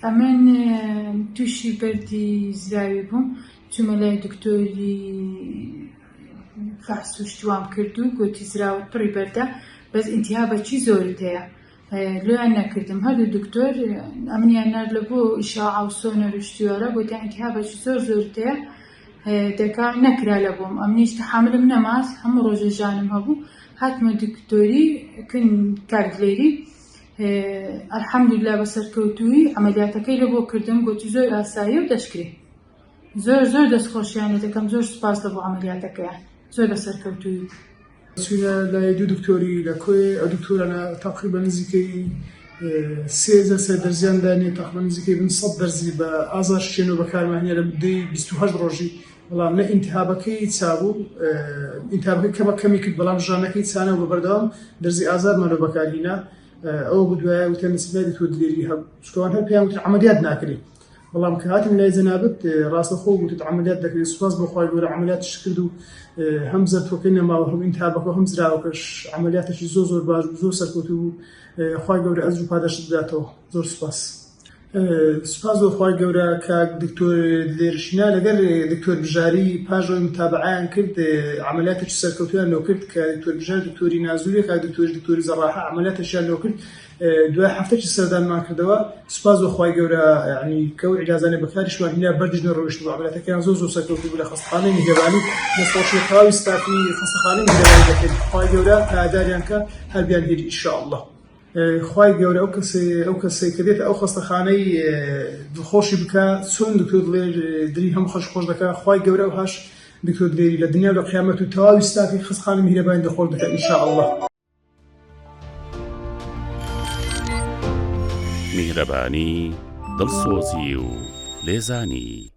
ئەمن تووشی بەردی زراوی بووم چوومە لای دکتۆری فحص و شتوام کرد و گوتی زراوت پڕی بەردە بەس ئیلتیهابێکی زۆرت هەیە لۆیان نەکردم هەردوو دکتۆر ئەمنیان نارد لە بۆ ئیشاع و سۆنەر و شتیوارە گوتیان ئیلتیهابێکی زۆرت هەیە دەکا نەکرا لە بۆم ئەمنیش تەحاملم نەماس هەموو ڕۆژە ژانم هەبوو هاتمە دکتۆری کن کاردلێری ئەلحەمدوللا بەسەرکەوتووی عەمەلیاتەکەی لە بۆ کردم گوتی زۆر ئاساییە و دەشکرێ زۆر دەستخۆشیانێ دەکەم زۆر سوپاس لە بۆ عەمەلیاتەکەیان زۆر بەسەرکەوتووی چوونە لای دوو دکتۆری لە کۆی ئەو دکتۆرانە تقریبا نزیکەی 3 دەرزیان دانێ تقریبا نزیکەی 100 دەرزی بە ئازار شێنەوە بەکارمانهێنا لە مدەی 28 ڕۆژی بەڵام نە ئینتیهابەکەی چابوو ئینتیهابەکەی کەمی کرد بەڵام ژانەکەی چانە و بەردەوام دەرزی ئازارمانەوە بەکارهێنا ئەوە بودوایە وتە نسبەی دکتۆر دلێری هەبوو چکەوان هەر پێیان وتر عەمەلیات ناکرێ بەڵام کە هاتم لای جەنابەت ڕاستەخۆ گوتت عەمەلیات دەکرێت سوپاس بۆ خوای گەورە عەمەلیاتش کرد و هەم زەرتۆکەی نەماوە هەم ئینتیهابەکە هەم زراوەکەش عەمەلیاتێکی زۆر باش زۆر سەرکەوتوو بوو خوای گەورە ئەجر و پاداشت بداتەوە زۆر سوپاس سوپاس بۆ خوای گەورە کاک دکتۆر دلێرشینا لەگەر دکتۆر بژاری پاژەوەی متابعەیان کرد عەمەلیاتێکی سەرکەوتویان لەو کرد کە دکتۆر بژار دکتۆری نازووریە کاک دکتۆری زەڕاحە عەمەلیاتێکیان لەو کرد دوای هەفتەیەکی سەردانمان کردەوە سوپاس بۆ خوای گەورە یعنی کە ئەو عیلاجانە بەکاریشمان هێنا بەردەست نەڕۆیشت بوو عەمەلیاتەکەیان زۆر سەرکەوتوو بوو لە خەستەخانەی میهرەبانی دەستخۆشیەکەی ستافی خەستەخانەی میهرەبانی دەکرد خوای گەورە ئاگاداریان کە هەربیان هێری ئینشاءالله خوای گەورە ئەو کەسەی کە دێتە ئەو خەستەخانەی دڵخۆشی بکە چۆن دکتۆر دلێر دڵی هەموو خۆش دەکات خوای گەورە و هاش دکتۆر دلێری لە دنیا و لە قیامەت و تەواوی ستافی خەستەخانەی میهرەبانی دڵخۆش دەکات ئینشاءالله میهرەبانی دڵسۆزی و لێزانی